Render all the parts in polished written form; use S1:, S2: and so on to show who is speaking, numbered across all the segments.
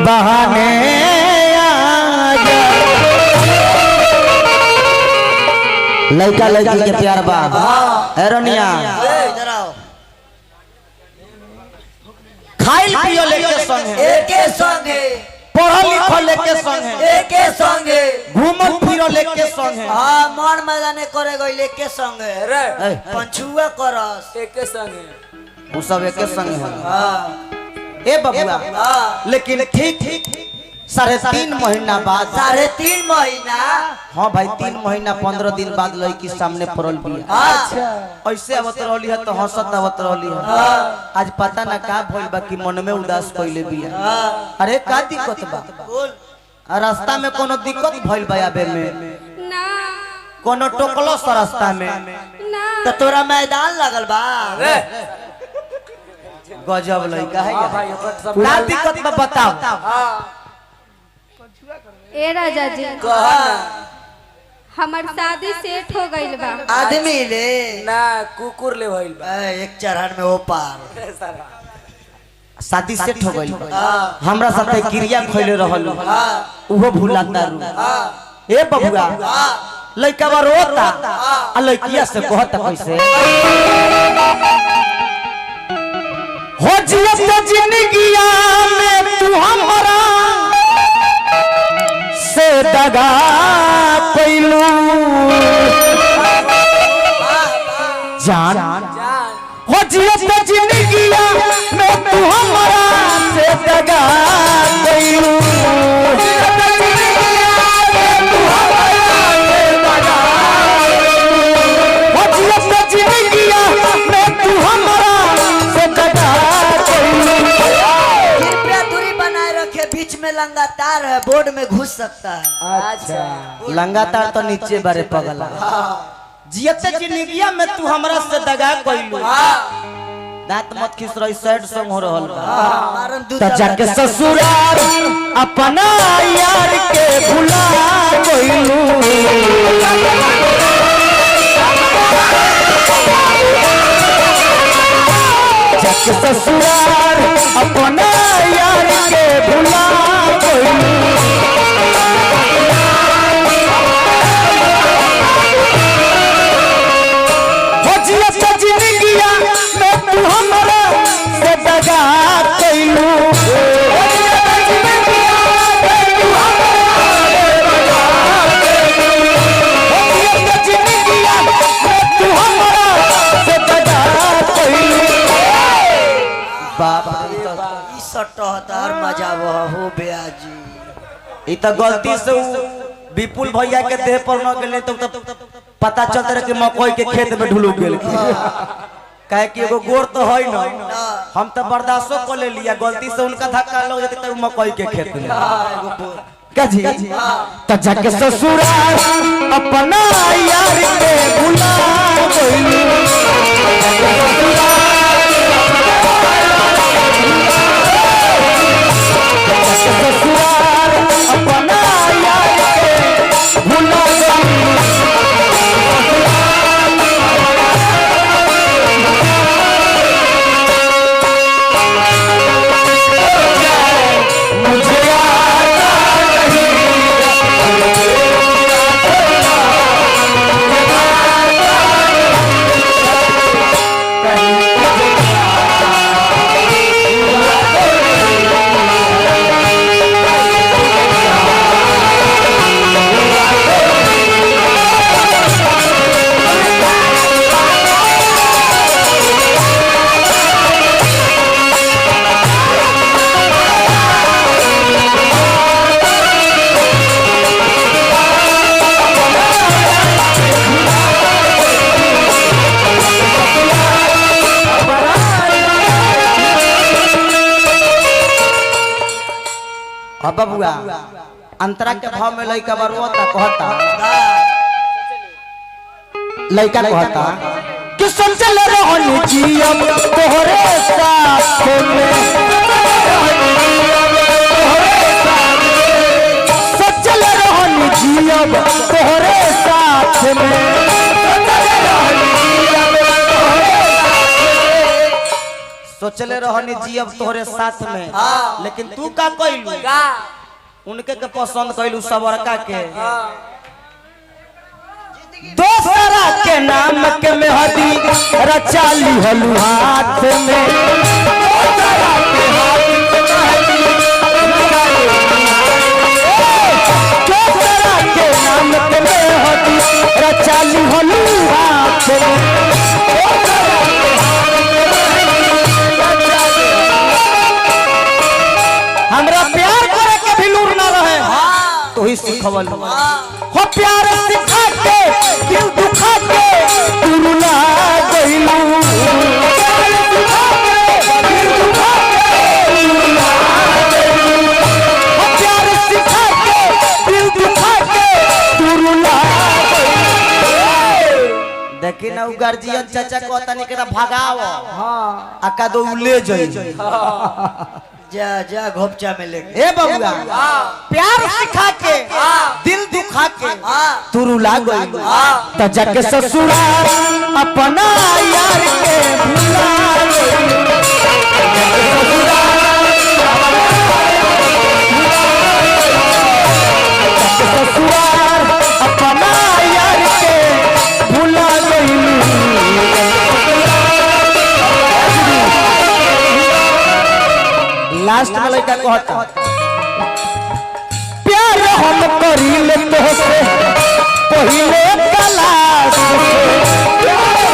S1: बहाने लड़का लड़की के प्यार बा एरोनिया खाइल पियो लेके संगे
S2: एके संगे
S1: पढ़ल लिखल लेके संगे
S2: एके संगे
S1: घूमल फिरल लेके संगे
S2: हां मन मैदाने करे गइल एके संगे रे पंछुआ करस
S3: एके संगे
S1: वो सब एके संगे है
S2: हां
S1: ए बबुआ लेकिन ठीक 3.5 महीना बाद
S2: 3.5 महीना
S1: हाँ भाई 3 महीना 15 दिन बाद लड़की सामने पड़ल बिया
S2: अच्छा
S1: ऐसे आवत रहली है तो हंसत आवत रहली है आज पता ना का भइल बा कि मन में उदास कइले बिया अरे का दिक्कत बा
S2: बोल
S1: रास्ता में कोनो दिक्कत भइल बा आबे में
S4: ना
S1: कोनो टोकलो स रास्ता में
S4: ना
S2: तो तोरा मैदान लगल बा
S3: रे
S1: गजब लड़का है
S3: हां भाई ओकर सब
S1: का दिक्कत बा बताओ
S3: हां
S4: ए राजा जी
S3: कहा
S4: हमार शादी सेट हो गइल बा
S2: आदमी ले
S3: ना कुकुर ले भइल बा
S2: एक चढ़न में वो पार
S3: सारा
S1: शादी सेट हो गइल हमरा साथे क्रिया खइले रहल उहो भूलाता रू ए बबुआ लड़का बा रोता आ लड़किया से कहता कैसे हो जियत जिंदगिया में तू हमरा से दगा पैलू जान हो जियत जिंदगिया में तू हमरा से दगा पैलू हो जियत जिंदगिया में तू हमरा से दगा पैलू
S2: कृपया दूरी बनाए रखे बीच में लगातार है बोर्ड में घुस सकता है
S3: अच्छा
S1: लगातार तो नीचे बारे पगला जियते जिंदगिया में तू हमरा से दगा कइलू दांत मत खिस रही सैड सॉन्ग हो रहल बा
S2: मारम दूध
S1: त जाके ससुराल अपना यार के भुला कइलू जाके ससुराल अपना यार के भुला कइलू जिंदगिया में तू हमरा से दगा कइलू जिंदगिया में तू हमरा से दगा कइलू बाप
S2: ई सटहतर मजा हो ब्याजी
S1: ई त गलती से विपुल भैया के देह पर न गेले तो पता चलते रहे कि मकई के खेत में ढुलुक गेल काहे कि एगो गोर तो है न हम तो बर्दाश्तो कर ले लिया गलती से उनका धक्का लग जाते तो मकई के खेत में क्या जी त जाके ससुराल अपना यार के भुला गइलू ससुराल अपना यार के भुला बबुआ अंतरा के भाव में लइका बरुआता कहता लइका कहता कि सोचल रहनी जियब तोहरे साथ में सोचल रहनी जियब तोहरे साथ में सोचले रहनी जी अब तोहरे साथ में, लेकिन तू का कइलू
S3: का
S1: उनके के पसंद कइलू सबरका के। दोसरा के नाम के मेहदी रचा लिहलू हाथ में, दोसरा के हाथ के मेहदी दोसरा के नाम के मेहदी रचा लिहलू हाथ में, हमरा प्यार करे के भी लूर ना रहे तो ही सिखवल हो प्यार सिखा के दिल दुखा के तू रुला गइलू, हो प्यार सिखा के दिल दुखा के तू रुला गइलू। देखी ना उ गार्जियन चाचा कहता नहीं केना भगाओ आका दो ले जाई
S2: जा जा घोपचा में लेके
S1: ए बबुआ प्यार सिखा के दिल दुखा के तू रुला गई त जाके ससुराल अपना यार के भुला गई, ससुराल अपना यार के भुला गई। लास्ट में लड़का कहता प्यार हम करीले तोहसे पहिले क्लास से,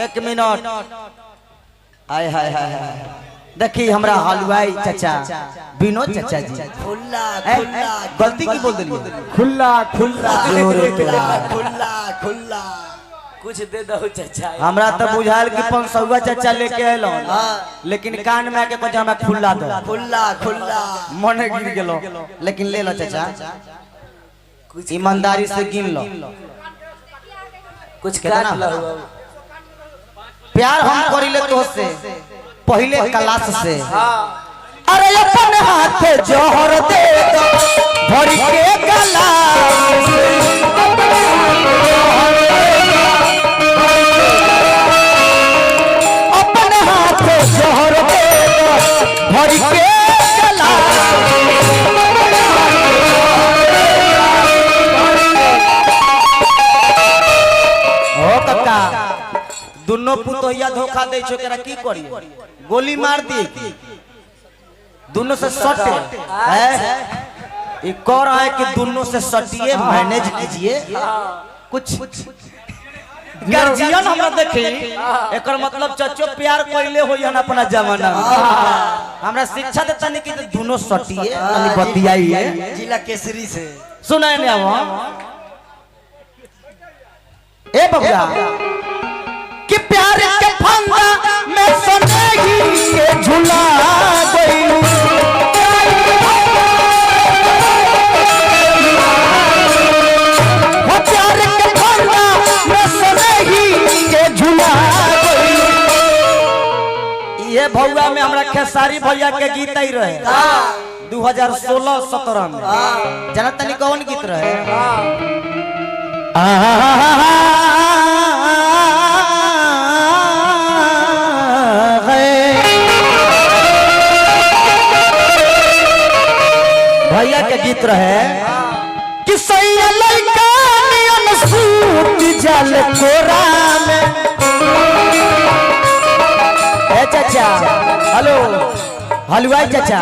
S1: एक मिनट आय हाय हाय हाय देखी हमरा हलवाई चाचा विनोद चाचा जी
S2: खुला
S1: ए,
S2: खुला
S1: गलती की बोल दिली
S5: खुला खुला
S1: जोरे तोरा।
S2: खुला खुला
S3: कुछ दे दो चाचा।
S1: हमरा तो बुझाल कि 500 चाचा लेके आइलो, लेकिन कान में आके कहते हमरा खुला दो,
S2: खुला खुला
S1: मन गिर गेलो, लेकिन ले लो चाचा ईमानदारी से गिन लो।
S3: कुछ
S1: कितना
S3: काट लो।
S1: प्यार हम करिले तोहसे पहिले क्लास से,
S3: हाँ
S1: अरे अपन हाथ जोहर दे दो भर के गलास से, अपन हाथ जोहर दे दो भर के गलास ओ कक्का दोनों पुतोहिया धोखा दे छो केरा की करी गोली मार दी दोनों से सटे है ये कह रहा है कि दोनों से सटिए मैनेज कीजिए कुछ गार्जियन हमरा देखे एकर मतलब चचो प्यार कइले होई हन अपना जमाना में हमरा शिक्षा देता नहीं कि दोनों सटिए तनी बतियाइए
S2: जिला केसरी से
S1: सुनाए ने अब ए बबुआ कि प्यार के फंदा में सोनेगी के झुला गइलू, हो प्यार के फंदा में सोनेगी के झुला गइलू। ये भौआ में हमरा खेसारी भैया के गीत आई रहे 2016-17 में जाना तनी कौन गीत रहे भैया के गीत रहे कि सैया लइका नियन सूत जल कोरा में। ए चाचा हेलो हलवाई चाचा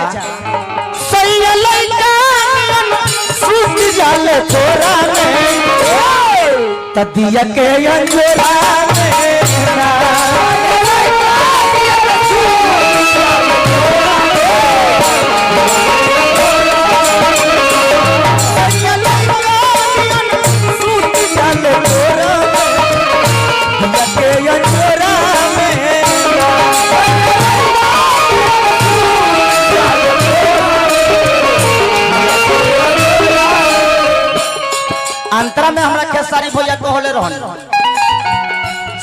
S1: सैया लइका नियन सूत जल कोरा में तदिया के अंजोरा में अंतरा में हमरा खेसारी भैया कहले रहन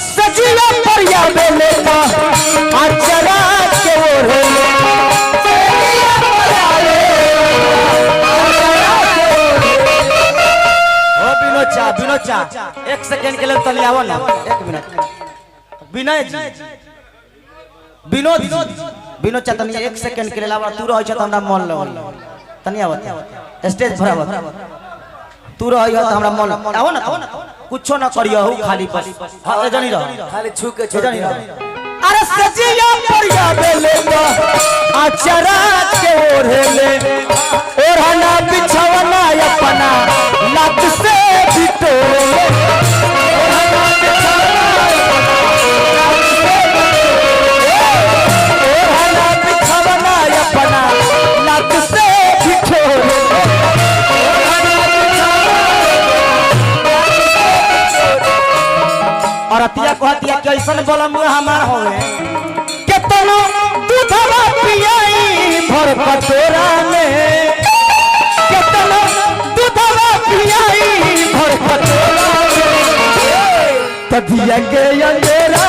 S1: सजीवा परिया बेले का अचरा के ओरे ओ बिनोचा एक सेकंड के लिए तनी आवो ना, एक मिनट। विनय जी, विनोद विनोद चा तनी एक सेकंड के लिए लावा। तू रह छ त हमरा मन लगल तनी आवत स्टेज पर आवत। तू रह त हमरा मन आवो ना, कुछो ना करियो खाली बस। हां ए जनी रह,
S3: खाली छू के छोड़ दिया।
S1: अरे सजिया परिया बेले बा आचरा के ओढ़ेले, ओढ़ना बिछवना अपना लात से बिटोले, ओढ़ना बिछवना अपना लात से बिटोले। और अतिया कहतिया कैसन बोलम हमार होवे, केतनो दूधवा पियाई भर कटोरा में, केतनो दूधवा पियाई भर कटोरा में, तदिया के अंधेरा